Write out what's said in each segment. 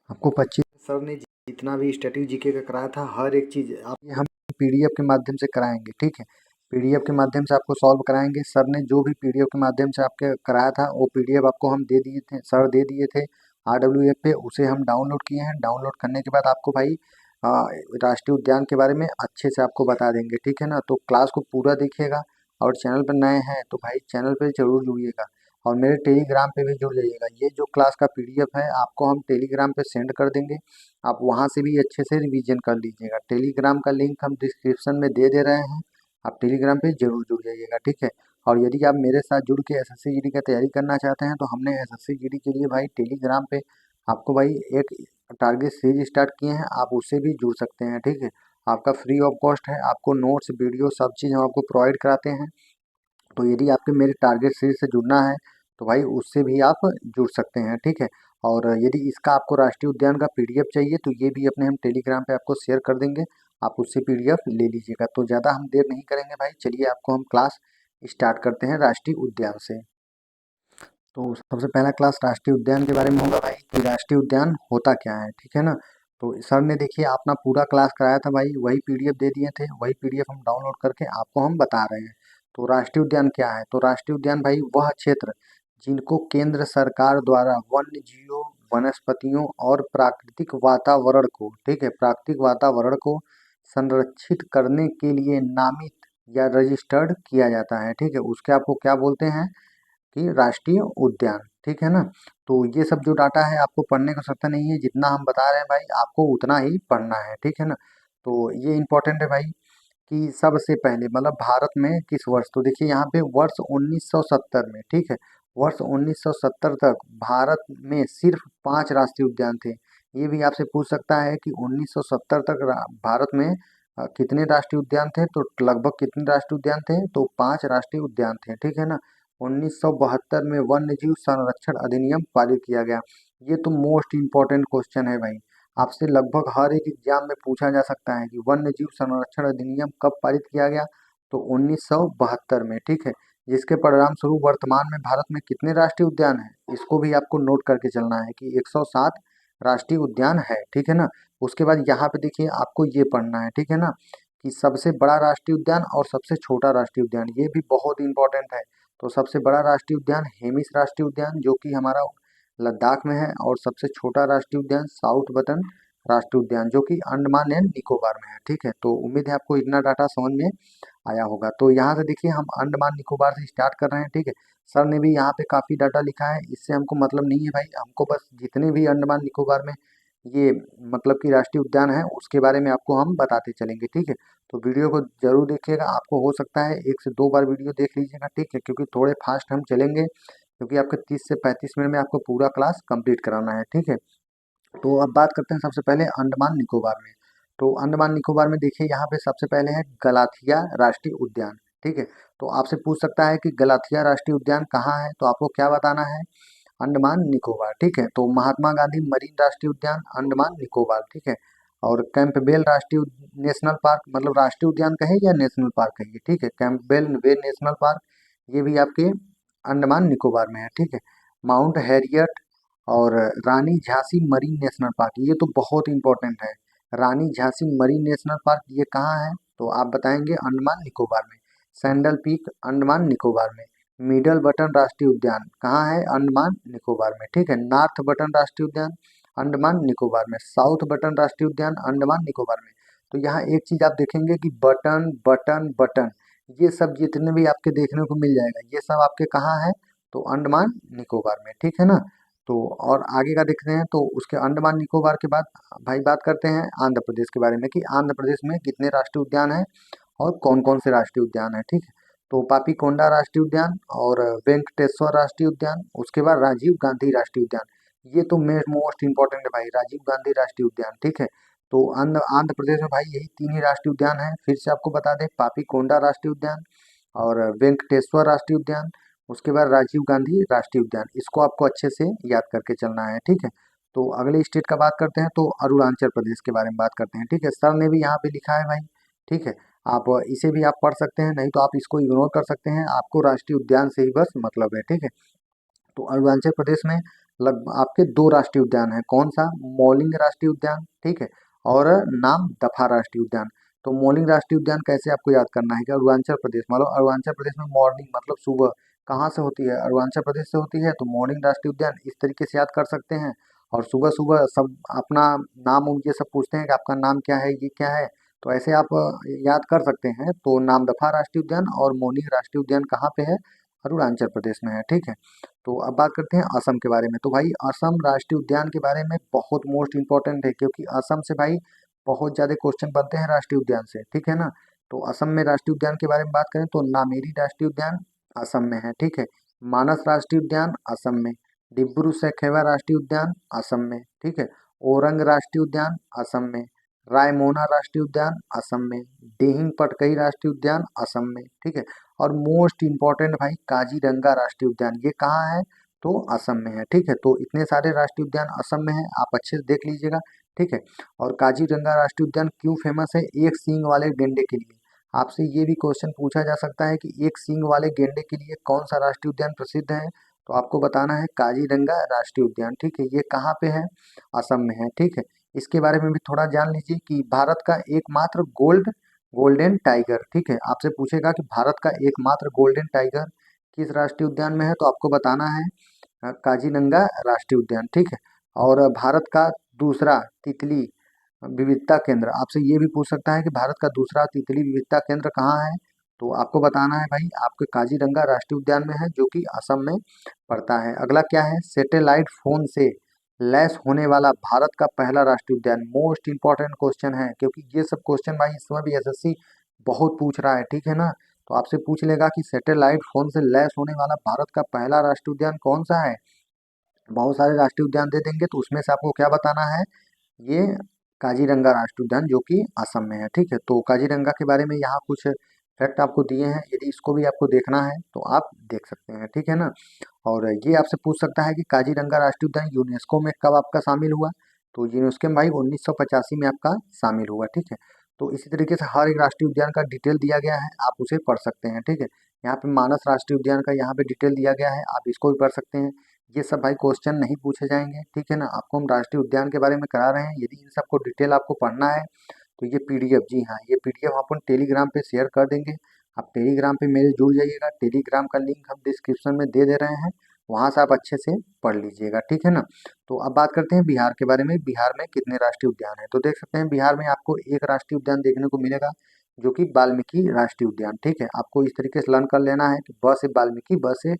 आपको 25 सर ने जितना भी स्टैटिक जीके का कराया था, हर एक चीज़ आप ये हम पीडीएफ के माध्यम से कराएंगे, ठीक है। पीडीएफ के माध्यम से आपको सॉल्व कराएंगे। सर ने जो भी पीडीएफ के माध्यम से आपके कराया था वो पीडीएफ आपको हम दे दिए थे, सर दे दिए थे RWF पे, उसे हम डाउनलोड किए हैं। डाउनलोड करने के बाद आपको भाई अ, राष्ट्रीय उद्यान के बारे में अच्छे से आपको बता देंगे, ठीक है ना। तो क्लास को पूरा देखिएगा, और चैनल पर नए हैं तो भाई चैनल पे जरूर जुड़िएगा, और मेरे टेलीग्राम पे भी जुड़ जाइएगा। ये जो क्लास का पीडीएफ है आपको हम टेलीग्राम पे सेंड कर देंगे, आप वहाँ से भी अच्छे से रिवीजन कर लीजिएगा। टेलीग्राम का लिंक हम डिस्क्रिप्शन में दे रहे हैं, आप टेलीग्राम पे जरूर जुड़ जाइएगा, ठीक है। और यदि आप मेरे साथ जुड़ के एसएससी जीडी का तैयारी करना चाहते हैं तो हमने एसएससी जीडी के लिए भाई टेलीग्राम पे आपको भाई एक टारगेट सीरीज स्टार्ट किए हैं, आप उससे भी जुड़ सकते हैं, ठीक है। आपका फ्री ऑफ कॉस्ट है, आपको नोट्स वीडियो सब चीज़ हम आपको प्रोवाइड कराते हैं। तो यदि आपके मेरे टारगेट सीरीज से जुड़ना है तो भाई उससे भी आप जुड़ सकते हैं, ठीक है। और यदि इसका आपको राष्ट्रीय उद्यान का पीडीएफ चाहिए तो ये भी अपने हम टेलीग्राम पे आपको शेयर कर देंगे, आप उससे पीडीएफ ले लीजिएगा। तो ज़्यादा हम देर नहीं करेंगे भाई, चलिए आपको हम क्लास स्टार्ट करते हैं राष्ट्रीय उद्यान से। तो सबसे पहला क्लास राष्ट्रीय उद्यान के बारे में होगा भाई, कि राष्ट्रीय उद्यान होता क्या है, ठीक है ना। तो सर ने देखिए अपना पूरा क्लास कराया था भाई, वही पीडीएफ दे दिए थे, वही पीडीएफ हम डाउनलोड करके आपको हम बता रहे हैं। तो राष्ट्रीय उद्यान क्या है, तो राष्ट्रीय उद्यान भाई वह क्षेत्र जिनको केंद्र सरकार द्वारा वन्य जीवों, वनस्पतियों और प्राकृतिक वातावरण को, ठीक है, प्राकृतिक वातावरण को संरक्षित करने के लिए नामित या रजिस्टर्ड किया जाता है, ठीक है। उसके आपको क्या बोलते हैं कि राष्ट्रीय उद्यान, ठीक है ना। तो ये सब जो डाटा है आपको पढ़ने की आवश्यकता नहीं है, जितना हम बता रहे हैं भाई आपको उतना ही पढ़ना है, ठीक है ना। तो ये इंपॉर्टेंट है भाई कि सबसे पहले मतलब भारत में किस वर्ष, तो देखिए यहाँ पे वर्ष 1970 में, ठीक है, वर्ष 1970 तक भारत में सिर्फ 5 राष्ट्रीय उद्यान थे। ये भी आपसे पूछ सकता है कि 1970 तक भारत में कितने राष्ट्रीय उद्यान थे, तो लगभग कितने राष्ट्रीय उद्यान थे, तो 5 राष्ट्रीय उद्यान थे, ठीक है ना। 1972 में वन्य जीव संरक्षण अधिनियम पारित किया गया। ये तो मोस्ट इम्पोर्टेंट क्वेश्चन है भाई, आपसे लगभग हर एक एग्जाम में पूछा जा सकता है कि वन्य जीव संरक्षण अधिनियम कब पारित किया गया, तो 1972 में, ठीक है। जिसके परिणाम स्वरूप वर्तमान में भारत में कितने राष्ट्रीय उद्यान हैं, इसको भी आपको नोट करके चलना है कि 107 राष्ट्रीय उद्यान है, ठीक है ना। उसके बाद यहाँ पे देखिए आपको ये पढ़ना है, ठीक है ना, कि सबसे बड़ा राष्ट्रीय उद्यान और सबसे छोटा राष्ट्रीय उद्यान, ये भी बहुत इंपॉर्टेंट है। तो सबसे बड़ा राष्ट्रीय उद्यान हेमिस राष्ट्रीय उद्यान जो कि हमारा लद्दाख में है, और सबसे छोटा राष्ट्रीय उद्यान साउथ बटन राष्ट्रीय उद्यान जो कि अंडमान एंड निकोबार में है, ठीक है। तो उम्मीद है आपको इतना डाटा समझ में आया होगा। तो यहाँ से देखिए हम अंडमान निकोबार से स्टार्ट कर रहे हैं, ठीक है। सर ने भी यहाँ पे काफ़ी डाटा लिखा है, इससे हमको मतलब नहीं है भाई, हमको बस जितने भी अंडमान निकोबार में ये मतलब कि राष्ट्रीय उद्यान है उसके बारे में आपको हम बताते चलेंगे, ठीक है। तो वीडियो को जरूर देखिएगा, आपको हो सकता है 1 से 2 बार वीडियो देख लीजिएगा, ठीक है, क्योंकि थोड़े फास्ट हम चलेंगे, क्योंकि आपके 30 से 35 मिनट में आपको पूरा क्लास कंप्लीट कराना है, ठीक है। तो अब बात करते हैं सबसे पहले अंडमान निकोबार में। तो अंडमान निकोबार में देखिए यहाँ पे सबसे पहले है गलाथिया राष्ट्रीय उद्यान, ठीक है। तो आपसे पूछ सकता है कि गलाथिया राष्ट्रीय उद्यान कहाँ है, तो आपको क्या बताना है, अंडमान निकोबार, ठीक है। तो महात्मा गांधी मरीन राष्ट्रीय उद्यान अंडमान निकोबार, ठीक है। और कैंपबेल राष्ट्रीय नेशनल पार्क, मतलब राष्ट्रीय उद्यान कहे या नेशनल पार्क कहिए, ठीक है, कैंपबेल वे नेशनल पार्क, ये भी आपके अंडमान निकोबार में है, ठीक है। माउंट हैरियट और रानी झांसी मरीन नेशनल पार्क, ये तो बहुत इंपॉर्टेंट है। रानी झांसी मरीन नेशनल पार्क ये कहाँ है, तो आप बताएंगे अंडमान निकोबार में। सैंडल पीक अंडमान निकोबार में। मिडल बटन राष्ट्रीय उद्यान कहाँ है, अंडमान निकोबार में, ठीक है। नॉर्थ बटन राष्ट्रीय उद्यान अंडमान निकोबार में। साउथ बटन राष्ट्रीय उद्यान अंडमान निकोबार में। तो यहाँ एक चीज आप देखेंगे कि बटन बटन बटन, ये सब जितने भी आपके देखने को मिल जाएगा, ये सब आपके कहाँ है, तो अंडमान निकोबार में, ठीक है ना। तो और आगे का देखते हैं, तो उसके अंडमान निकोबार के बाद भाई बात करते हैं आंध्र प्रदेश के बारे में, कि आंध्र प्रदेश में कितने राष्ट्रीय उद्यान हैं और कौन कौन से राष्ट्रीय उद्यान हैं, ठीक है। तो पापीकोंडा राष्ट्रीय उद्यान और वेंकटेश्वर राष्ट्रीय उद्यान, उसके बाद राजीव गांधी राष्ट्रीय उद्यान, ये तो मोस्ट इंपॉर्टेंट है भाई, राजीव गांधी राष्ट्रीय उद्यान, ठीक है। तो आंध्र आंध्र प्रदेश में भाई यही 3 ही राष्ट्रीय उद्यान हैं, फिर से आपको बता दें, पापीकोंडा राष्ट्रीय उद्यान और वेंकटेश्वर राष्ट्रीय उद्यान, उसके बाद राजीव गांधी राष्ट्रीय उद्यान, इसको आपको अच्छे से याद करके चलना है, ठीक है। तो अगले स्टेट का बात करते हैं, तो अरुणाचल प्रदेश के बारे में बात करते हैं, ठीक है। सर ने भी यहाँ पे लिखा है भाई, ठीक है, आप इसे भी आप पढ़ सकते हैं, नहीं तो आप इसको इग्नोर कर सकते हैं, आपको राष्ट्रीय उद्यान से ही बस मतलब है, ठीक है। तो अरुणाचल प्रदेश में लगभग आपके 2 राष्ट्रीय उद्यान है। कौन सा? मौलिंग राष्ट्रीय उद्यान, ठीक है, और नाम दफा राष्ट्रीय उद्यान। तो मौलिंग राष्ट्रीय उद्यान कैसे आपको याद करना है कि अरुणाचल प्रदेश, मान लो अरुणाचल प्रदेश में मॉर्निंग मतलब सुबह कहाँ से होती है? अरुणाचल प्रदेश से होती है, तो मॉर्निंग राष्ट्रीय उद्यान इस तरीके से याद कर सकते हैं। और सुबह सुबह सब अपना नाम ये सब पूछते हैं कि आपका नाम क्या है, ये क्या है, तो ऐसे आप याद कर सकते हैं। तो नामदफा राष्ट्रीय उद्यान और मौलिंग राष्ट्रीय उद्यान कहाँ पे है? अरुणाचल प्रदेश में है, ठीक है। तो अब बात करते हैं असम के बारे में। तो भाई असम राष्ट्रीय उद्यान के बारे में बहुत मोस्ट इंपॉर्टेंट है, क्योंकि असम से भाई बहुत ज्यादा क्वेश्चन बनते हैं राष्ट्रीय उद्यान से, ठीक है ना। तो असम में राष्ट्रीय उद्यान के बारे में बात करें तो नामेरी राष्ट्रीय उद्यान असम में है, ठीक है। मानस राष्ट्रीय उद्यान असम में, डिब्रू सैखोवा राष्ट्रीय उद्यान असम में, ठीक है। ओरंग राष्ट्रीय उद्यान असम में, रायमोना राष्ट्रीय उद्यान असम में, डेहिंग पटकई राष्ट्रीय उद्यान असम में, ठीक है। और मोस्ट इंपॉर्टेंट भाई काजीरंगा राष्ट्रीय उद्यान, ये कहाँ है? तो असम में है, ठीक है। तो इतने सारे राष्ट्रीय उद्यान असम में है, आप अच्छे से देख लीजिएगा, ठीक है। और काजीरंगा राष्ट्रीय उद्यान क्यों फेमस है? एक सींग वाले गेंडे के लिए। आपसे ये भी क्वेश्चन पूछा जा सकता है कि एक सींग वाले गेंडे के लिए कौन सा राष्ट्रीय उद्यान प्रसिद्ध है? तो आपको बताना है काजीरंगा राष्ट्रीय उद्यान, ठीक है। ये कहाँ पे है? असम में है, ठीक है। इसके बारे में भी थोड़ा जान लीजिए कि भारत का एकमात्र गोल्डन टाइगर, ठीक है। आपसे पूछेगा कि भारत का एकमात्र गोल्डन टाइगर किस राष्ट्रीय उद्यान में है, तो आपको बताना है काजीरंगा राष्ट्रीय उद्यान, ठीक है। और भारत का दूसरा तितली विविधता केंद्र, आपसे ये भी पूछ सकता है कि भारत का दूसरा तितली विविधता केंद्र कहाँ है, तो आपको बताना है भाई आपके काजीरंगा राष्ट्रीय उद्यान में है, जो कि असम में पड़ता है। अगला क्या है? सैटेलाइट फोन से लैस होने वाला भारत का पहला राष्ट्रीय उद्यान। मोस्ट इंपॉर्टेंट क्वेश्चन है, क्योंकि ये सब क्वेश्चन भाई इस समय भी एसएससी बहुत पूछ रहा है, ठीक है ना। तो आपसे पूछ लेगा कि सैटेलाइट फोन से लैस होने वाला भारत का पहला राष्ट्रीय उद्यान कौन सा है। बहुत सारे राष्ट्रीय उद्यान दे देंगे, तो उसमें से आपको क्या बताना है? ये काजीरंगा राष्ट्रीय उद्यान, जो कि असम में है, ठीक है। तो काजीरंगा के बारे में यहाँ कुछ फैक्ट आपको दिए हैं, यदि इसको भी आपको देखना है तो आप देख सकते हैं, ठीक है ना। और ये आपसे पूछ सकता है कि काजीरंगा राष्ट्रीय उद्यान यूनेस्को में कब आपका शामिल हुआ, तो यूनेस्को में भाई 1985 में आपका शामिल हुआ, ठीक है। तो इसी तरीके से हर एक राष्ट्रीय उद्यान का डिटेल दिया गया है, आप उसे पढ़ सकते हैं, ठीक है। यहाँ पे मानस राष्ट्रीय उद्यान का यहाँ पे डिटेल दिया गया है, आप इसको भी पढ़ सकते हैं। ये सब भाई क्वेश्चन नहीं पूछे जाएंगे, ठीक है ना। आपको हम राष्ट्रीय उद्यान के बारे में करा रहे हैं, यदि इन सबको डिटेल आपको पढ़ना है तो ये पीडीएफ, जी हाँ, ये पीडीएफ अपन टेलीग्राम पे शेयर कर देंगे। आप टेलीग्राम पे मेरे जुड़ जाइएगा, टेलीग्राम का लिंक हम डिस्क्रिप्शन में दे दे रहे हैं, वहाँ से आप अच्छे से पढ़ लीजिएगा, ठीक है ना। तो अब बात करते हैं बिहार के बारे में। बिहार में कितने राष्ट्रीय उद्यान हैं, तो देख सकते हैं बिहार में आपको एक राष्ट्रीय उद्यान देखने को मिलेगा, जो कि वाल्मीकि राष्ट्रीय उद्यान, ठीक है। आपको इस तरीके से लर्न कर लेना है कि ब से वाल्मीकि, ब से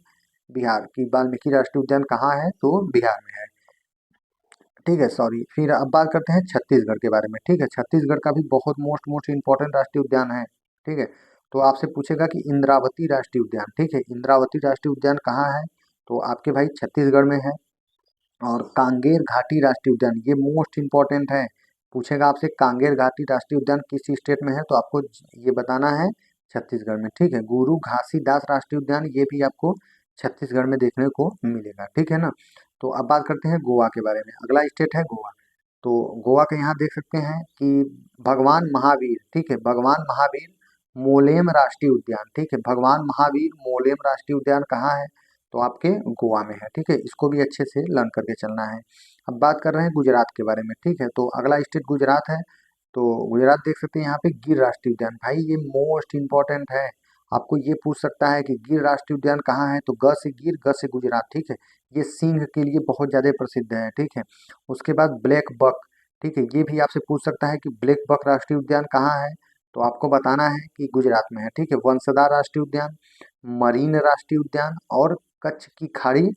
बिहार की वाल्मीकि राष्ट्रीय उद्यान कहाँ है, तो बिहार में है, ठीक है। सॉरी, फिर अब बात करते हैं छत्तीसगढ़ के बारे में, ठीक है। छत्तीसगढ़ का भी बहुत मोस्ट इंपॉर्टेंट राष्ट्रीय उद्यान है, ठीक है। तो आपसे पूछेगा कि इंद्रावती राष्ट्रीय उद्यान, ठीक है, इंद्रावती राष्ट्रीय उद्यान कहाँ है, तो आपके भाई छत्तीसगढ़ में है। और कांगेर घाटी राष्ट्रीय उद्यान, ये मोस्ट इंपॉर्टेंट है, पूछेगा आपसे कांगेर घाटी राष्ट्रीय उद्यान किस स्टेट में है, तो आपको ये बताना है छत्तीसगढ़ में, ठीक है। गुरु घासीदास राष्ट्रीय उद्यान, ये भी आपको छत्तीसगढ़ में देखने को मिलेगा, ठीक है ना। तो अब बात करते हैं गोवा के बारे में। अगला स्टेट है गोवा। तो गोवा के यहाँ देख सकते हैं कि भगवान महावीर, ठीक है, भगवान महावीर मोलेम राष्ट्रीय उद्यान, ठीक है, भगवान महावीर मोलेम राष्ट्रीय उद्यान कहाँ है, तो आपके गोवा में है, ठीक है। इसको भी अच्छे से लर्न करके चलना है। अब बात कर रहे हैं गुजरात के बारे में, ठीक है। तो अगला स्टेट गुजरात है। तो गुजरात देख सकते हैं यहाँ पे गिर राष्ट्रीय उद्यान, भाई ये मोस्ट इंपॉर्टेंट है। आपको ये पूछ सकता है कि गिर राष्ट्रीय उद्यान कहाँ है, तो ग से गिर, ग से गुजरात, ठीक है। ये सिंह के लिए बहुत ज्यादा प्रसिद्ध है, ठीक है। उसके बाद ब्लैक बक, ठीक है, ये भी आपसे पूछ सकता है कि ब्लैक बक राष्ट्रीय उद्यान कहाँ है, तो आपको बताना है कि गुजरात में है, ठीक है। वंसदा राष्ट्रीय उद्यान, मरीन राष्ट्रीय उद्यान और कच्छ की खाड़ी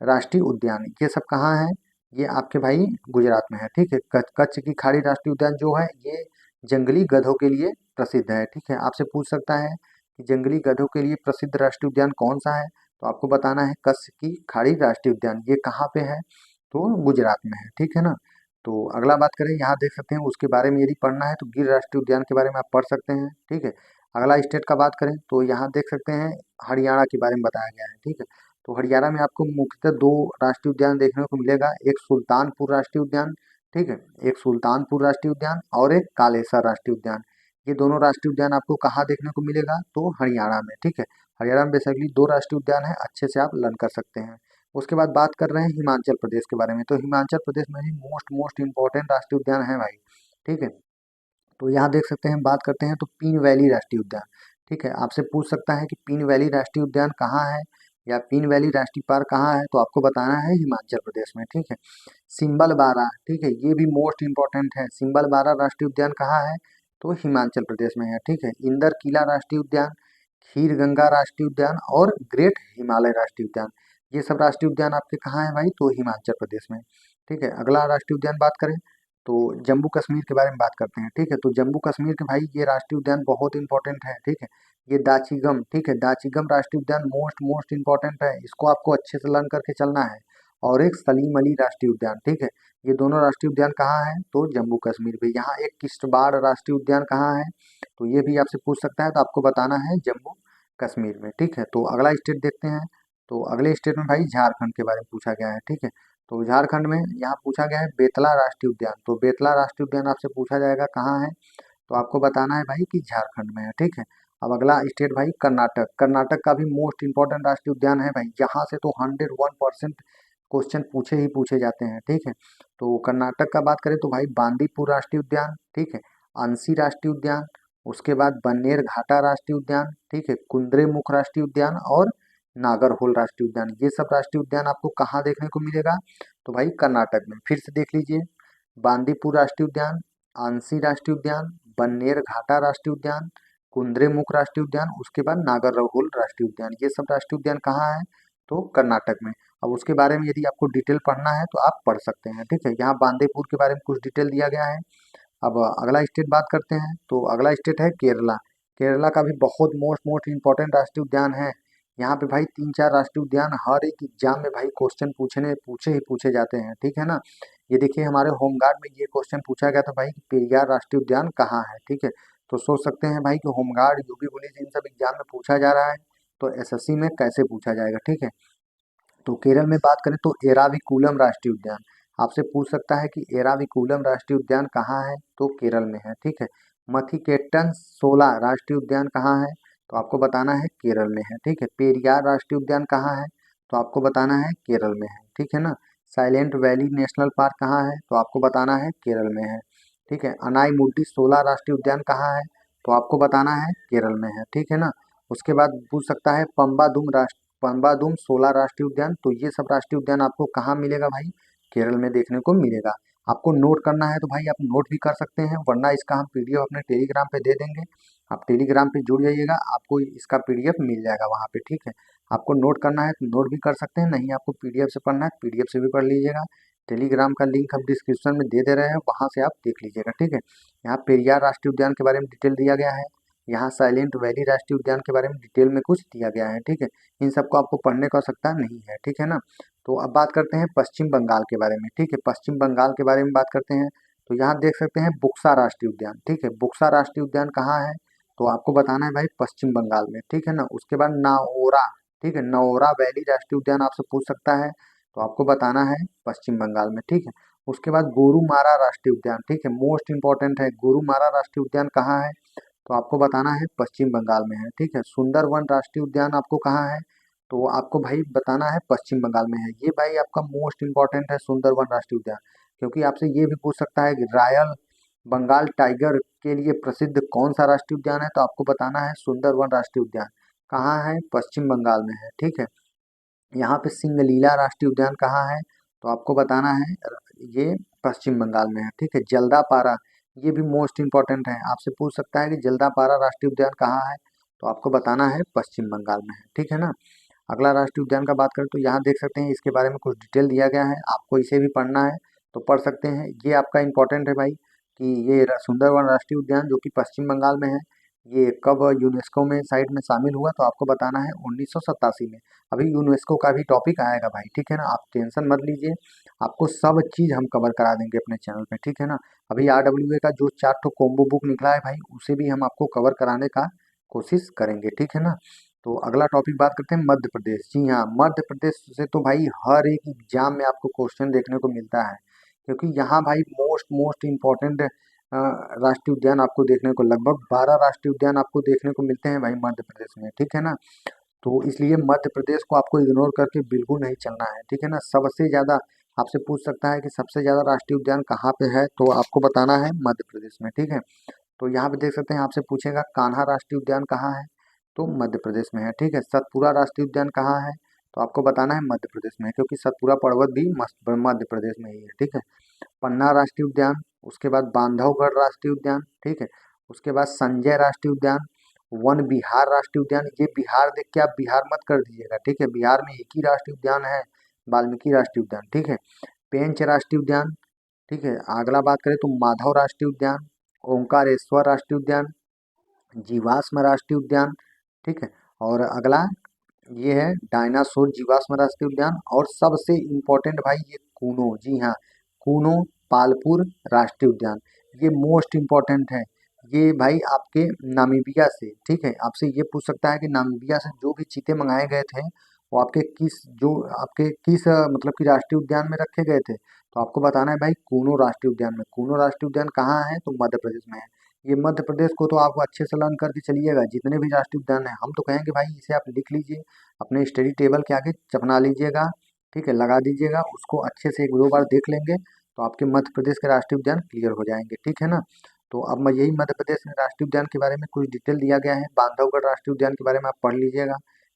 राष्ट्रीय उद्यान, ये सब कहाँ है, ये आपके भाई गुजरात में है, ठीक है। कच्छ की खाड़ी राष्ट्रीय उद्यान जो है ये जंगली गधों के लिए प्रसिद्ध है, ठीक है। आपसे पूछ सकता है कि जंगली गधों के लिए प्रसिद्ध राष्ट्रीय उद्यान कौन सा है, तो आपको बताना है कच्छ की खाड़ी राष्ट्रीय उद्यान, ये कहाँ पे है, तो गुजरात में है, ठीक है ना। तो अगला बात करें, यहाँ देख सकते हैं उसके बारे में यदि पढ़ना है तो गिर राष्ट्रीय उद्यान के बारे में आप पढ़ सकते हैं, ठीक है। अगला स्टेट का बात करें तो यहाँ देख सकते हैं हरियाणा के बारे में बताया गया है, ठीक है। तो हरियाणा में आपको मुख्यतः दो राष्ट्रीय उद्यान देखने को मिलेगा, एक सुल्तानपुर राष्ट्रीय उद्यान, ठीक है, एक सुल्तानपुर राष्ट्रीय उद्यान और एक कालेसर राष्ट्रीय उद्यान। ये दोनों राष्ट्रीय उद्यान आपको कहाँ देखने को मिलेगा, तो हरियाणा में, ठीक है। हरियाणा में बेसिकली दो राष्ट्रीय उद्यान है, अच्छे से आप लर्न कर सकते हैं। उसके बाद बात कर रहे हैं हिमाचल प्रदेश के बारे में। तो हिमाचल प्रदेश में ही मोस्ट मोस्ट इम्पोर्टेंट राष्ट्रीय उद्यान है भाई, ठीक है। तो यहाँ देख सकते हैं, बात करते हैं तो पीन वैली राष्ट्रीय उद्यान, ठीक है। आपसे पूछ सकता है कि पीन वैली राष्ट्रीय उद्यान कहाँ है या पीन वैली राष्ट्रीय पार्क कहाँ है, तो आपको बताना है हिमाचल प्रदेश में, ठीक है। सिंबल बारा, ठीक है, ये भी मोस्ट इंपॉर्टेंट है। सिंबल बारा राष्ट्रीय उद्यान कहाँ है, तो हिमाचल प्रदेश में है, ठीक है। इंदर किला राष्ट्रीय उद्यान, खीर गंगा राष्ट्रीय उद्यान और ग्रेट हिमालय राष्ट्रीय उद्यान, ये सब राष्ट्रीय उद्यान आपके कहाँ है भाई, तो हिमाचल प्रदेश में, ठीक है। अगला राष्ट्रीय उद्यान बात करें तो जम्मू कश्मीर के बारे में बात करते हैं, ठीक है। तो जम्मू कश्मीर के भाई ये राष्ट्रीय उद्यान बहुत इंपॉर्टेंट है, ठीक है। ये दाचीगम, ठीक है, दाचीगम राष्ट्रीय उद्यान मोस्ट मोस्ट इंपॉर्टेंट है, इसको आपको अच्छे से लर्न करके चलना है। और एक सलीम अली राष्ट्रीय उद्यान, ठीक है, ये दोनों राष्ट्रीय उद्यान कहाँ है, तो जम्मू कश्मीर में। यहाँ एक किश्तवाड़ राष्ट्रीय उद्यान कहाँ है, तो ये भी आपसे पूछ सकता है, तो आपको बताना है जम्मू कश्मीर में, ठीक है। तो अगला स्टेट देखते हैं। तो अगले स्टेट में भाई झारखंड के बारे में पूछा गया है, ठीक है। तो झारखंड में यहाँ पूछा गया है बेतला राष्ट्रीय उद्यान। तो बेतला राष्ट्रीय उद्यान आपसे पूछा जाएगा कहाँ है, तो आपको बताना है भाई कि झारखंड में है, ठीक है। अब अगला स्टेट भाई कर्नाटक। कर्नाटक का भी मोस्ट इंपॉर्टेंट राष्ट्रीय उद्यान है भाई, यहाँ से तो 101% क्वेश्चन पूछे ही पूछे जाते हैं, ठीक है। तो कर्नाटक का बात करें तो भाई बांदीपुर राष्ट्रीय उद्यान, ठीक है, अंसी राष्ट्रीय उद्यान, उसके बाद बन्नेर घाटा राष्ट्रीय उद्यान, ठीक है, कुंद्रेमुख राष्ट्रीय उद्यान और नागरहोल राष्ट्रीय उद्यान, ये सब राष्ट्रीय उद्यान आपको कहाँ देखने को मिलेगा, तो भाई कर्नाटक में। फिर से देख लीजिए, बांदीपुर राष्ट्रीय उद्यान, आंसी राष्ट्रीय उद्यान, बन्नेर घाटा राष्ट्रीय उद्यान, कुंद्रेमुख राष्ट्रीय उद्यान, उसके बाद नागरहोल राष्ट्रीय उद्यान, ये सब राष्ट्रीय उद्यान कहाँ है, तो कर्नाटक में। अब उसके बारे में यदि आपको डिटेल पढ़ना है तो आप पढ़ सकते हैं, ठीक है। यहाँ बांदीपुर के बारे में कुछ डिटेल दिया गया है। अब अगला स्टेट बात करते हैं, तो अगला स्टेट है केरला। केरला का भी बहुत मोस्ट मोस्ट इंपॉर्टेंट राष्ट्रीय उद्यान है। यहाँ पे भाई 3-4 राष्ट्रीय उद्यान हर एक एग्जाम में भाई क्वेश्चन पूछे ही पूछे जाते हैं, ठीक है ना। ये देखिए हमारे होमगार्ड में ये क्वेश्चन पूछा गया था भाई कि पेरियार राष्ट्रीय उद्यान कहाँ है, ठीक है। तो सोच सकते हैं भाई कि होमगार्ड, यूपी पुलिस, इन सब एग्जाम में पूछा जा रहा है, तो एसएससी में कैसे पूछा जाएगा, ठीक है। तो केरल में बात करें तो एराविकुलम राष्ट्रीय उद्यान, आपसे पूछ सकता है कि एराविकुलम राष्ट्रीय उद्यान कहाँ है, तो केरल में है, ठीक है। मथिकेटन 16 राष्ट्रीय उद्यान कहाँ है, तो आपको बताना है केरल में है, ठीक है। पेरियार राष्ट्रीय उद्यान कहाँ है, तो आपको बताना है केरल में है, ठीक है ना। साइलेंट वैली नेशनल पार्क कहाँ है, तो आपको बताना है केरल में है, ठीक है। अनाईमुड्डी 16 राष्ट्रीय उद्यान कहाँ है, तो आपको बताना है केरल में है, ठीक है ना। उसके बाद पूछ सकता है पम्बादुम 16 राष्ट्रीय उद्यान, तो ये सब राष्ट्रीय उद्यान आपको कहाँ मिलेगा भाई, केरल में देखने को मिलेगा। आपको नोट करना है तो भाई आप नोट भी कर सकते हैं, वरना इसका हम पीडीएफ अपने टेलीग्राम पे दे देंगे। आप टेलीग्राम पे जुड़ जाइएगा, आपको इसका पीडीएफ मिल जाएगा वहाँ पे, ठीक है। आपको नोट करना है तो नोट भी कर सकते हैं, नहीं आपको पीडीएफ से पढ़ना है पीडीएफ से भी पढ़ लीजिएगा। टेलीग्राम का लिंक हम डिस्क्रिप्शन में दे रहे हैं, वहाँ से आप देख लीजिएगा, ठीक है। यहाँ पेरियार राष्ट्रीय उद्यान के बारे में डिटेल दिया गया है, यहाँ साइलेंट वैली राष्ट्रीय उद्यान के बारे में डिटेल में कुछ दिया गया है, ठीक है। इन सबको आपको पढ़ने की आवश्यकता नहीं है, ठीक है ना। तो अब बात करते हैं पश्चिम बंगाल के बारे में, ठीक है। पश्चिम बंगाल के बारे में बात करते हैं, तो यहाँ देख सकते हैं बुक्सा राष्ट्रीय उद्यान, ठीक है। बुक्सा राष्ट्रीय उद्यान कहाँ है, तो आपको बताना है भाई पश्चिम बंगाल में, ठीक है ना। उसके बाद नाओरा, ठीक है, नौरा वैली राष्ट्रीय उद्यान आपसे पूछ सकता है, तो आपको बताना है पश्चिम बंगाल में, ठीक है। उसके बाद गोरुमारा राष्ट्रीय उद्यान, ठीक है, मोस्ट इंपॉर्टेंट है। गोरुमारा राष्ट्रीय उद्यान कहाँ है, तो आपको बताना है पश्चिम बंगाल में है, ठीक है। सुंदरवन राष्ट्रीय उद्यान आपको कहाँ है, तो आपको भाई बताना है पश्चिम बंगाल में है। ये भाई आपका मोस्ट इंपॉर्टेंट है सुंदरवन राष्ट्रीय उद्यान, क्योंकि आपसे ये भी पूछ सकता है कि रॉयल बंगाल टाइगर के लिए प्रसिद्ध कौन सा राष्ट्रीय उद्यान है, तो आपको बताना है सुंदरवन राष्ट्रीय उद्यान कहाँ है, पश्चिम बंगाल में है, ठीक है। यहाँ पे सिंगलीला राष्ट्रीय उद्यान कहाँ है, तो आपको बताना है ये पश्चिम बंगाल में है, ठीक है। जल्दापारा, ये भी मोस्ट इंपॉर्टेंट है, आपसे पूछ सकता है कि जल्दापारा राष्ट्रीय उद्यान कहाँ है, तो आपको बताना है पश्चिम बंगाल में है, ठीक है ना। अगला राष्ट्रीय उद्यान का बात करें तो यहाँ देख सकते हैं इसके बारे में कुछ डिटेल दिया गया है, आपको इसे भी पढ़ना है तो पढ़ सकते हैं। ये आपका इंपॉर्टेंट है भाई कि ये सुंदरवन राष्ट्रीय उद्यान जो कि पश्चिम बंगाल में है, ये कब यूनेस्को में साइट में शामिल हुआ, तो आपको बताना है 1987 में। अभी यूनेस्को का भी टॉपिक आएगा भाई, ठीक है ना, आप टेंशन मत लीजिए, आपको सब चीज़ हम कवर करा देंगे अपने चैनल पे, ठीक है ना। अभी RWA का जो 4 ठो कॉम्बो बुक निकला है भाई, उसे भी हम आपको कवर कराने का कोशिश करेंगे, ठीक है ना। तो अगला टॉपिक बात करते हैं मध्य प्रदेश। जी हाँ, मध्य प्रदेश से तो भाई हर एक एग्जाम में आपको क्वेश्चन देखने को मिलता है, क्योंकि यहाँ भाई मोस्ट मोस्ट इम्पोर्टेंट राष्ट्रीय उद्यान आपको देखने को लगभग 12 राष्ट्रीय उद्यान आपको देखने को मिलते हैं भाई मध्य प्रदेश में, ठीक है ना। तो इसलिए मध्य प्रदेश को आपको इग्नोर करके बिल्कुल नहीं चलना है, ठीक है ना। सबसे ज़्यादा आपसे पूछ सकता है कि सबसे ज़्यादा राष्ट्रीय उद्यान कहाँ पे है, तो आपको बताना है मध्य प्रदेश में, ठीक है। तो यहाँ पे देख सकते हैं, आपसे पूछेगा कान्हा राष्ट्रीय उद्यान कहाँ है, तो मध्य प्रदेश में है, ठीक है। सतपुरा राष्ट्रीय उद्यान कहाँ है, तो आपको बताना है मध्य प्रदेश में है, क्योंकि सतपुरा पर्वत भी मध्य प्रदेश में ही है, ठीक है। पन्ना राष्ट्रीय उद्यान, उसके बाद बांधवगढ़ राष्ट्रीय उद्यान, ठीक है। उसके बाद संजय राष्ट्रीय उद्यान, वन विहार राष्ट्रीय उद्यान। ये बिहार देख के आप बिहार मत कर दीजिएगा, ठीक है। बिहार में एक ही राष्ट्रीय उद्यान है, वाल्मीकि राष्ट्रीय उद्यान, ठीक है। पेंच राष्ट्रीय उद्यान, ठीक है। अगला बात करें तो माधव राष्ट्रीय उद्यान, ओंकारेश्वर राष्ट्रीय उद्यान, जीवाश्म राष्ट्रीय उद्यान, ठीक है। और अगला ये है डायनासोर जीवाश्म राष्ट्रीय उद्यान, और सबसे इम्पोर्टेंट भाई ये कूनो, जी हाँ, कूनो पालपुर राष्ट्रीय उद्यान, ये मोस्ट इम्पोर्टेंट है। ये भाई आपके नामीबिया से, ठीक है, आपसे ये पूछ सकता है कि नामीबिया से जो भी चीते मंगाए गए थे वो आपके किस मतलब कि राष्ट्रीय उद्यान में रखे गए थे, तो आपको बताना है भाई कूनो राष्ट्रीय उद्यान में। कूनो राष्ट्रीय उद्यान कहाँ है, तो मध्य प्रदेश में है। ये मध्य प्रदेश को तो आप अच्छे से लर्न करके चलिएगा, जितने भी राष्ट्रीय उद्यान है हम तो कहेंगे भाई इसे आप लिख लीजिए, अपने स्टडी टेबल के आगे चपना लीजिएगा, ठीक है, लगा दीजिएगा, उसको अच्छे से एक दो बार देख लेंगे तो आपके मध्य प्रदेश के राष्ट्रीय उद्यान क्लियर हो जाएंगे, ठीक है ना। तो अब मैं यही मध्य प्रदेश में राष्ट्रीय उद्यान के बारे में कुछ डिटेल दिया गया है। बांधवगढ़ राष्ट्रीय उद्यान के बारे में आप पढ़ लीजिएगा,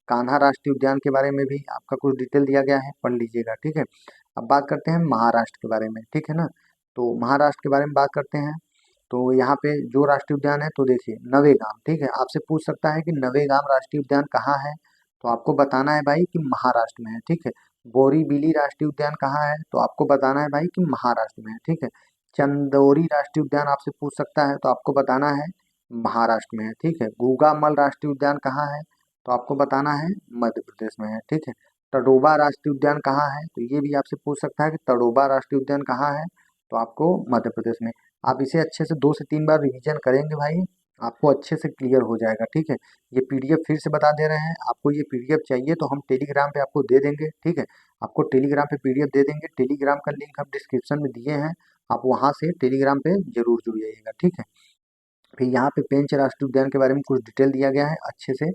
कान्हा राष्ट्रीय उद्यान के बारे में भी आपका कुछ डिटेल दिया गया है, पढ़ लीजिएगा, ठीक है। अब बात करते हैं महाराष्ट्र के बारे में, ठीक है ना। तो महाराष्ट्र के बारे में बात करते हैं, तो यहाँ पे जो राष्ट्रीय उद्यान है, तो देखिए नवेगाम, ठीक है। आपसे पूछ सकता है कि नवेगाम राष्ट्रीय उद्यान कहाँ है, तो आपको बताना है भाई कि महाराष्ट्र में है, ठीक है। बोरीबिली राष्ट्रीय उद्यान कहाँ है, तो आपको बताना है भाई कि महाराष्ट्र में है, ठीक है। चंदौरी राष्ट्रीय उद्यान आपसे पूछ सकता है, तो आपको बताना है महाराष्ट्र में है, ठीक है। गूगामल राष्ट्रीय उद्यान कहाँ है, तो आपको बताना है मध्य प्रदेश में है, ठीक है। तडोबा राष्ट्रीय उद्यान कहाँ है, तो ये भी आपसे पूछ सकता है कि तडोबा राष्ट्रीय उद्यान कहाँ है, तो आपको मध्य प्रदेश में। आप इसे अच्छे से 2 से 3 बार रिवीजन करेंगे भाई, आपको अच्छे से क्लियर हो जाएगा, ठीक है। ये पीडीएफ फिर से बता दे रहे हैं, आपको ये पीडीएफ चाहिए तो हम टेलीग्राम पे आपको दे देंगे, ठीक है। आपको टेलीग्राम पे पीडीएफ दे देंगे, टेलीग्राम का लिंक हम डिस्क्रिप्शन में दिए हैं, आप वहाँ से टेलीग्राम पे जरूर जुड़ जाइएगा, ठीक है। फिर यहाँ पे पेंच राष्ट्रीय उद्यान के बारे में कुछ डिटेल दिया गया है, अच्छे से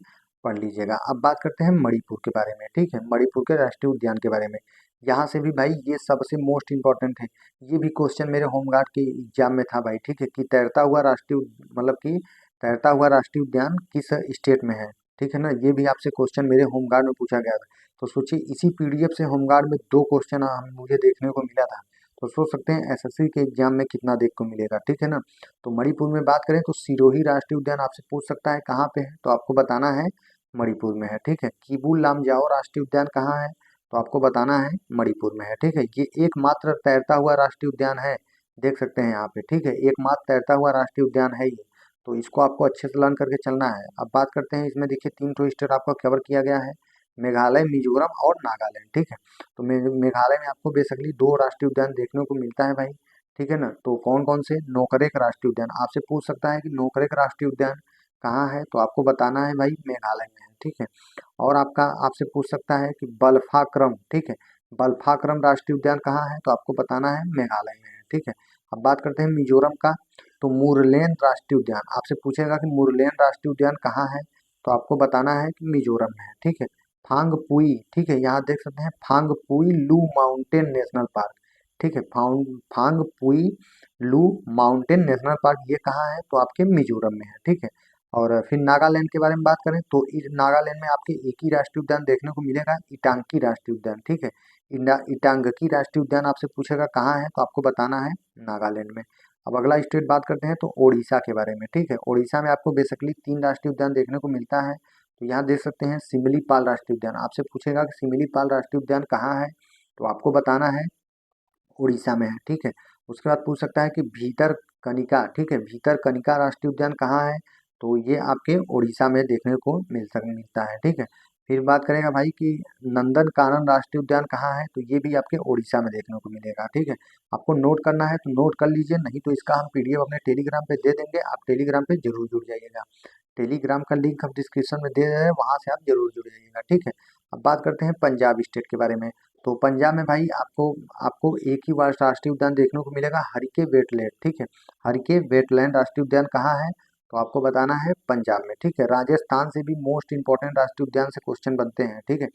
पढ़ लीजिएगा। अब बात करते हैं मणिपुर के बारे में, ठीक है, मणिपुर के राष्ट्रीय उद्यान के बारे में। यहाँ से भी भाई ये सबसे मोस्ट इम्पोर्टेंट है, ये भी क्वेश्चन मेरे होमगार्ड के एग्जाम में था भाई, ठीक है, कि तैरता हुआ मतलब कि तैरता हुआ राष्ट्रीय उद्यान किस स्टेट में है, ठीक है ना। ये भी आपसे क्वेश्चन मेरे होमगार्ड में पूछा गया था, तो सोचिए इसी पीडीएफ से होमगार्ड में 2 क्वेश्चन मुझे देखने को मिला था, तो सोच सकते हैं एसएससी के एग्जाम में कितना देख को मिलेगा, ठीक है ना। तो मणिपुर में बात करें तो सिरोही राष्ट्रीय उद्यान आपसे पूछ सकता है कहाँ पे है, तो आपको बताना है मणिपुर में है, ठीक है। किबुल लामजाओ राष्ट्रीय उद्यान कहाँ है, तो आपको बताना है मणिपुर में है, ठीक है। ये एकमात्र तैरता हुआ राष्ट्रीय उद्यान है, देख सकते हैं यहाँ पे, ठीक है, एकमात्र तैरता हुआ राष्ट्रीय उद्यान है ये, तो इसको आपको अच्छे से लर्न करके चलना है। अब बात करते हैं, इसमें देखिए 3 स्टेट आपका कवर किया गया है, मेघालय, मिजोरम और नागालैंड, ठीक है। तो मेघालय में आपको बेसिकली 2 राष्ट्रीय उद्यान देखने को मिलता है भाई, ठीक है ना। तो कौन कौन से, नोकरेक राष्ट्रीय उद्यान आपसे पूछ सकता है कि नोकरेक राष्ट्रीय उद्यान कहाँ है, तो आपको बताना है भाई मेघालय में है, ठीक है। और आपसे पूछ सकता है कि बल्फाक्रम, ठीक है, बल्फाक्रम राष्ट्रीय उद्यान कहाँ है, तो आपको बताना है मेघालय में है, ठीक है। अब बात करते हैं मिजोरम का, तो मुरलेन राष्ट्रीय उद्यान आपसे पूछेगा कि मुरलेन राष्ट्रीय उद्यान कहाँ है, तो आपको बताना है कि मिजोरम में है, ठीक है। फांगपुई, ठीक है, यहाँ देख सकते हैं फांगपुई लू माउंटेन नेशनल पार्क, ठीक है, फांगपुई लू माउंटेन नेशनल पार्क ये कहाँ है, तो आपके मिजोरम में है, ठीक है। और फिर नागालैंड के बारे में बात करें तो नागालैंड में आपके एक ही राष्ट्रीय उद्यान देखने को मिलेगा, इटांकी राष्ट्रीय उद्यान, ठीक है। इटांगकी राष्ट्रीय उद्यान आपसे पूछेगा कहाँ है, तो आपको बताना है नागालैंड में। अब अगला स्टेट बात करते हैं तो ओडिशा के बारे में, ठीक है। ओडिशा में आपको बेसिकली 3 राष्ट्रीय उद्यान देखने को मिलता है, तो यहाँ देख सकते हैं सिमिलीपाल राष्ट्रीय उद्यान आपसे पूछेगा कि सिमिलीपाल राष्ट्रीय उद्यान कहाँ है, तो आपको बताना है उड़ीसा में है, ठीक है। उसके बाद पूछ सकता है कि भीतर कनिका, ठीक है, भीतर कनिका राष्ट्रीय उद्यान कहाँ है, तो ये आपके उड़ीसा में देखने को मिलता है, ठीक है। फिर बात करेगा भाई कि नंदन कानन राष्ट्रीय उद्यान कहाँ है, तो ये भी आपके उड़ीसा में देखने को मिलेगा, ठीक है। आपको नोट करना है तो नोट कर लीजिए, नहीं तो इसका हम पीडीएफ अपने टेलीग्राम पे दे देंगे, आप टेलीग्राम पे जरूर जुड़ जाइएगा। टेलीग्राम का लिंक हम डिस्क्रिप्शन में दे रहे हैं, वहाँ से आप जरूर जुड़ जाइएगा, ठीक है। अब बात करते हैं पंजाब स्टेट के बारे में, तो पंजाब में भाई आपको आपको एक ही बार राष्ट्रीय उद्यान देखने को मिलेगा, हरिके वेटलैंड, ठीक है। हरिके वेटलैंड राष्ट्रीय उद्यान कहाँ है, तो आपको बताना है पंजाब में, ठीक है। राजस्थान से भी मोस्ट इंपॉर्टेंट राष्ट्रीय उद्यान से क्वेश्चन बनते हैं, ठीक है।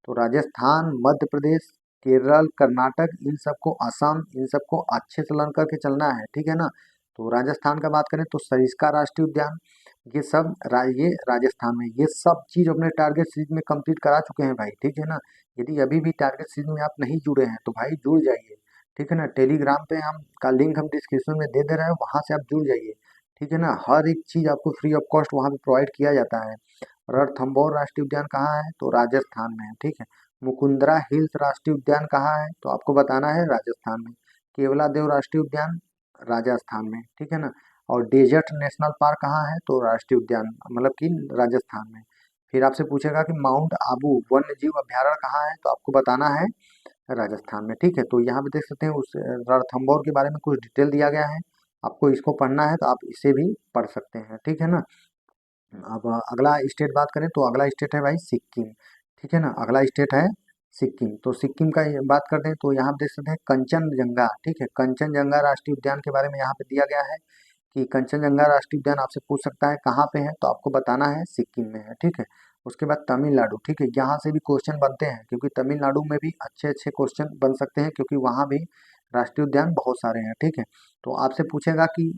तो राजस्थान, मध्य प्रदेश, केरल, कर्नाटक, इन सबको, असम, इन सबको अच्छे से लर्न करके चलना है, ठीक है ना। तो राजस्थान का बात करें तो सरिस्का राष्ट्रीय उद्यान, ये सब ये राजस्थान में, ये सब चीज अपने टारगेट सीरीज में कंप्लीट करा चुके हैं भाई, ठीक है ना। यदि अभी भी टारगेट सीरीज में आप नहीं जुड़े हैं तो भाई जुड़ जाइए, ठीक है ना। टेलीग्राम पे हम का लिंक हम डिस्क्रिप्शन में दे दे रहे हैं, वहां से आप जुड़ जाइए, ठीक है ना। हर एक चीज आपको फ्री ऑफ कॉस्ट वहां पे प्रोवाइड किया जाता है। रणथंभौर राष्ट्रीय उद्यान कहाँ है, तो राजस्थान में है, ठीक है। मुकुंदरा हिल्स राष्ट्रीय उद्यान कहाँ है, तो आपको बताना है राजस्थान में। केवलादेव राष्ट्रीय उद्यान राजस्थान में, ठीक है ना। और डेजर्ट नेशनल पार्क कहाँ है, तो राष्ट्रीय उद्यान मतलब कि राजस्थान में। फिर आपसे पूछेगा कि माउंट आबू वन्य जीव अभ्यारण्य कहाँ है, तो आपको बताना है राजस्थान में, ठीक है। तो यहाँ पे देख सकते हैं उस रणथंभौर के बारे में कुछ डिटेल दिया गया है, आपको इसको पढ़ना है तो आप इसे भी पढ़ सकते हैं, ठीक है ना। अब अगला स्टेट बात करें तो अगला स्टेट है भाई सिक्किम, ठीक है ना। अगला स्टेट है सिक्किम। तो सिक्किम का बात करते हैं तो यहाँ पे देख सकते हैं कंचनजंगा, ठीक है। कंचनजंगा राष्ट्रीय उद्यान के बारे में यहाँ पे दिया गया है कि कंचनजंगा राष्ट्रीय उद्यान आपसे पूछ सकता है कहाँ पे है, तो आपको बताना है सिक्किम में है, ठीक है। उसके बाद तमिलनाडु, ठीक है। यहाँ से भी क्वेश्चन बनते हैं क्योंकि तमिलनाडु में भी अच्छे अच्छे क्वेश्चन बन सकते हैं क्योंकि वहाँ भी राष्ट्रीय उद्यान बहुत सारे हैं, ठीक है। तो आपसे पूछेगा कि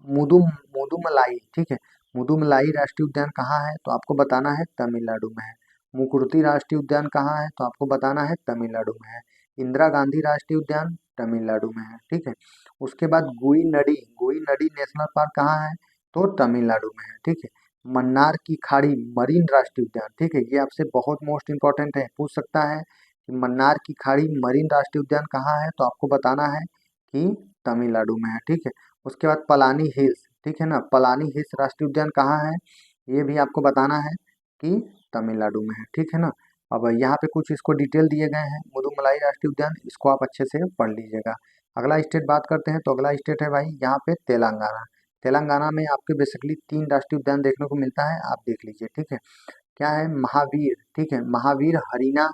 मुदुमलाई, ठीक है। मुदुमलाई राष्ट्रीय उद्यान कहाँ है, तो आपको बताना है तमिलनाडु में है। मुकुर्ती राष्ट्रीय उद्यान कहाँ है, तो आपको बताना है तमिलनाडु में है। इंदिरा गांधी राष्ट्रीय उद्यान तमिलनाडु में है, ठीक है। उसके बाद गुई नदी नेशनल पार्क कहाँ है, तो तमिलनाडु में है, ठीक है। मन्नार की खाड़ी मरीन राष्ट्रीय उद्यान, ठीक है। ये आपसे बहुत मोस्ट इंपॉर्टेंट है, पूछ सकता है कि मन्नार की खाड़ी मरीन राष्ट्रीय उद्यान कहाँ है, तो आपको बताना है कि तमिलनाडु में है, ठीक है। उसके बाद पलानी हिल्स, ठीक है ना। पलानी हिल्स राष्ट्रीय उद्यान कहाँ है, ये भी आपको बताना है कि तमिलनाडु में है, ठीक है ना। अब यहाँ पे कुछ इसको डिटेल दिए गए हैं, मुदुमलाई राष्ट्रीय उद्यान, इसको आप अच्छे से पढ़ लीजिएगा। अगला स्टेट बात करते हैं तो अगला स्टेट है भाई यहाँ पे तेलंगाना। तेलंगाना में आपके बेसिकली 3 राष्ट्रीय उद्यान देखने को मिलता है, आप देख लीजिए, ठीक है। क्या है, महावीर, ठीक है। महावीर हरीना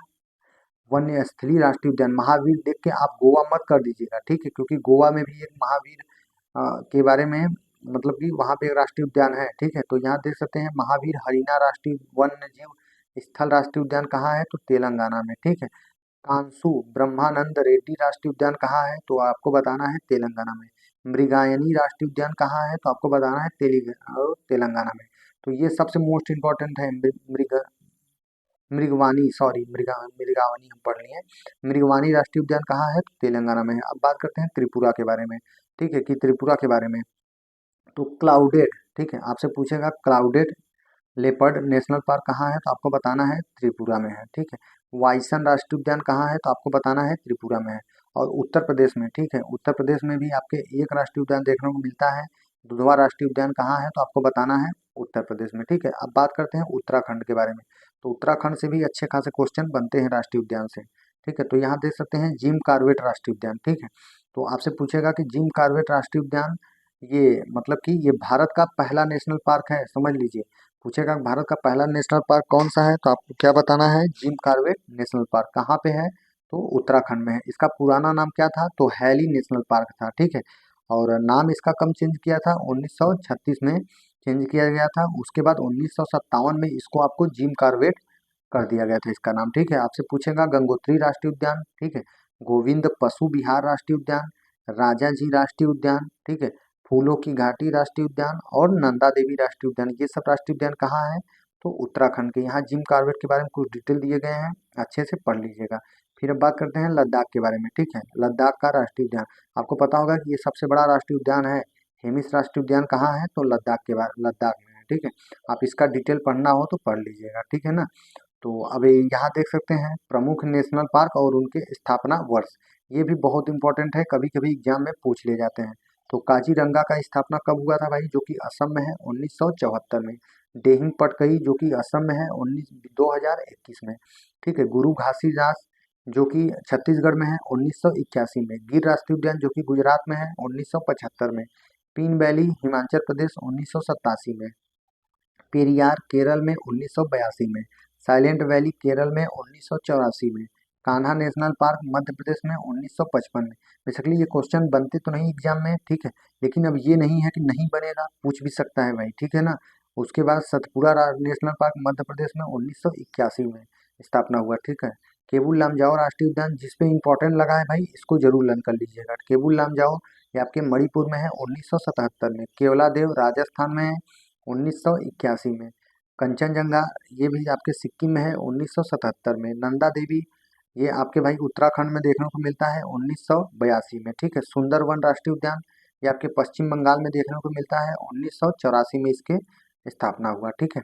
वन्य स्थली राष्ट्रीय उद्यान। महावीर देख के आप गोवा मत कर दीजिएगा, ठीक है, क्योंकि गोवा में भी एक महावीर के बारे में मतलब कि वहाँ पे एक राष्ट्रीय उद्यान है, ठीक है। तो यहाँ देख सकते हैं महावीर हरीना राष्ट्रीय वन्य जीव स्थल राष्ट्रीय उद्यान कहाँ है, तो तेलंगाना में, ठीक है। कांसू ब्रह्मानंद रेड्डी राष्ट्रीय उद्यान कहाँ है, तो आपको बताना है तेलंगाना में। मृगायनी राष्ट्रीय उद्यान कहाँ है, तो आपको बताना है तेलंगाना में। तो ये सबसे मोस्ट इम्पोर्टेंट है। मृगवानी, सॉरी, मृगावनी हम पढ़ लिए। मृगवानी राष्ट्रीय उद्यान कहाँ है, तो तेलंगाना में है। अब बात करते हैं त्रिपुरा के बारे में, ठीक है, कि त्रिपुरा के बारे में। तो क्लाउडेड, ठीक है, आपसे पूछेगा क्लाउडेड लेपर्ड नेशनल पार्क कहाँ है, तो आपको बताना है त्रिपुरा में है, ठीक है। वाइसन राष्ट्रीय उद्यान कहाँ है, तो आपको बताना है त्रिपुरा में है। और उत्तर प्रदेश में, ठीक है, उत्तर प्रदेश में भी आपके एक राष्ट्रीय उद्यान देखने को मिलता है। दुधवा राष्ट्रीय उद्यान कहाँ है, तो आपको बताना है उत्तर प्रदेश में, ठीक है। अब बात करते हैं उत्तराखंड के बारे में। तो उत्तराखंड से भी अच्छे खासे क्वेश्चन बनते हैं राष्ट्रीय उद्यान से, ठीक है। तो यहाँ देख सकते हैं जिम कार्बेट राष्ट्रीय उद्यान, ठीक है। तो आपसे पूछेगा कि जिम कार्बेट राष्ट्रीय उद्यान ये मतलब कि ये भारत का पहला नेशनल पार्क है, समझ लीजिए। पूछेगा भारत का पहला नेशनल पार्क कौन सा है, तो आपको क्या बताना है, जिम कार्बेट नेशनल पार्क कहाँ पे है, तो उत्तराखंड में है। इसका पुराना नाम क्या था, तो हैली नेशनल पार्क था, ठीक है। और नाम इसका कब चेंज किया था, 1936 में चेंज किया गया था। उसके बाद 1957 में इसको आपको जिम कार्बेट कर दिया गया था इसका नाम, ठीक है। आपसे पूछेगा गंगोत्री राष्ट्रीय उद्यान, ठीक है। गोविंद पशु विहार राष्ट्रीय उद्यान, राजा जी राष्ट्रीय उद्यान, ठीक है। फूलों की घाटी राष्ट्रीय उद्यान और नंदा देवी राष्ट्रीय उद्यान, ये सब राष्ट्रीय उद्यान कहाँ है, तो उत्तराखंड के। यहाँ जिम कार्बेट के बारे में कुछ डिटेल दिए गए हैं, अच्छे से पढ़ लीजिएगा। फिर अब बात करते हैं लद्दाख के बारे में, ठीक है। लद्दाख का राष्ट्रीय उद्यान आपको पता होगा कि ये सबसे बड़ा राष्ट्रीय उद्यान है। हेमिस राष्ट्रीय उद्यान कहाँ है, तो लद्दाख में है, ठीक है। आप इसका डिटेल पढ़ना हो तो पढ़ लीजिएगा, ठीक है ना। तो अब यहाँ देख सकते हैं प्रमुख नेशनल पार्क और उनके स्थापना वर्ष, ये भी बहुत इंपॉर्टेंट है, कभी कभी एग्जाम में पूछ ले जाते हैं। तो काजीरंगा का स्थापना कब हुआ था भाई, जो कि असम में है, 1974 में। डेहिंग पटकई जो कि असम में है, 2021 में, ठीक है। गुरु घासीदास जो कि छत्तीसगढ़ में है, 1981 में। गिर राष्ट्रीय उद्यान जो कि गुजरात में है, 1975 में। पीन वैली हिमाचल प्रदेश, 1987 में। पेरियार केरल में, 1982 में। साइलेंट वैली केरल में, 1984 में। कान्हा नेशनल पार्क मध्य प्रदेश में 1955 में। बेसिकली ये क्वेश्चन बनते तो नहीं एग्जाम में, ठीक है, लेकिन अब ये नहीं है कि नहीं बनेगा, पूछ भी सकता है भाई, ठीक है ना। उसके बाद सतपुरा नेशनल पार्क मध्य प्रदेश में 1981 में स्थापना हुआ, ठीक है। केबुल लामजाओ राष्ट्रीय उद्यान, जिसपे इंपॉर्टेंट लगा है भाई, इसको जरूर लर्न कर लीजिएगा। केबुल लामजाओ ये आपके मणिपुर में है 1977 में। केवलादेव राजस्थान में है 1981 में। कंचनजंगा ये भी आपके सिक्किम में है 1977 में। नंदा देवी ये आपके भाई उत्तराखंड में देखने को मिलता है 1982 में, ठीक है। सुंदरवन राष्ट्रीय उद्यान ये आपके पश्चिम बंगाल में देखने को मिलता है 1984 में इसके स्थापना हुआ, ठीक है।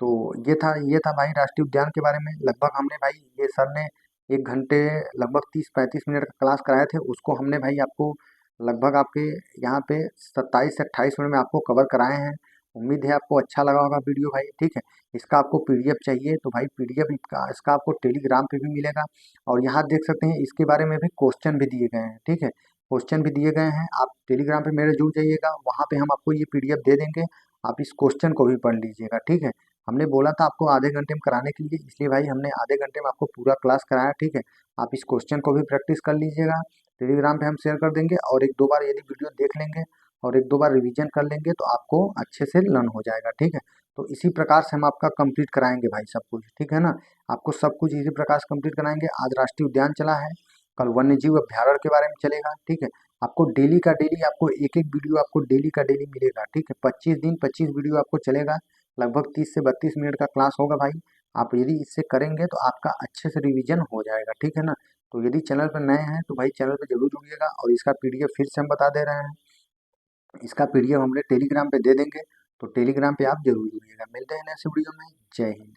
तो ये था भाई राष्ट्रीय उद्यान के बारे में। लगभग हमने भाई, ये सर ने 1 घंटे लगभग 30-35 मिनट का क्लास कराए थे, उसको हमने भाई आपको लगभग आपके यहाँ पे 27 से 28 मिनट में आपको कवर कराए हैं। उम्मीद है आपको अच्छा लगा होगा वीडियो भाई, ठीक है। इसका आपको पीडीएफ चाहिए तो भाई पीडीएफ इसका आपको टेलीग्राम पे भी मिलेगा। और यहाँ देख सकते हैं इसके बारे में भी क्वेश्चन भी दिए गए हैं, ठीक है, क्वेश्चन भी दिए गए हैं। आप टेलीग्राम पे मेरे जुड़ जाइएगा, वहाँ पे हम आपको ये पीडीएफ दे देंगे, आप इस क्वेश्चन को भी पढ़ लीजिएगा, ठीक है। हमने बोला था आपको आधे घंटे में कराने के लिए, इसलिए भाई हमने आधे घंटे में आपको पूरा क्लास कराया, ठीक है। आप इस क्वेश्चन को भी प्रैक्टिस कर लीजिएगा, टेलीग्राम पे हम शेयर कर देंगे, और 1-2 बार यदि वीडियो देख लेंगे और 1-2 बार रिवीजन कर लेंगे तो आपको अच्छे से लर्न हो जाएगा, ठीक है। तो इसी प्रकार से हम आपका कंप्लीट कराएंगे भाई सब कुछ, ठीक है ना। आपको सब कुछ इसी प्रकार से कंप्लीट कराएंगे। आज राष्ट्रीय उद्यान चला है, कल वन्य जीव अभ्यारण्य के बारे में चलेगा, ठीक है। आपको डेली का डेली आपको एक एक वीडियो आपको डेली का डेली मिलेगा, ठीक है। 25 दिन 25 वीडियो आपको चलेगा, लगभग 30 से 32 मिनट का क्लास होगा भाई। आप यदि इससे करेंगे तो आपका अच्छे से रिवीजन हो जाएगा, ठीक है ना। तो यदि चैनल पर नए हैं तो भाई चैनल पर जरूर जुड़िएगा। और इसका पीडीएफ फिर से हम बता दे रहे हैं, इसका पीडीएफ हमने टेलीग्राम पे दे देंगे, तो टेलीग्राम पे आप जरूर जुड़िएगा। मिलते हैं नेक्स्ट वीडियो में। जय हिंद।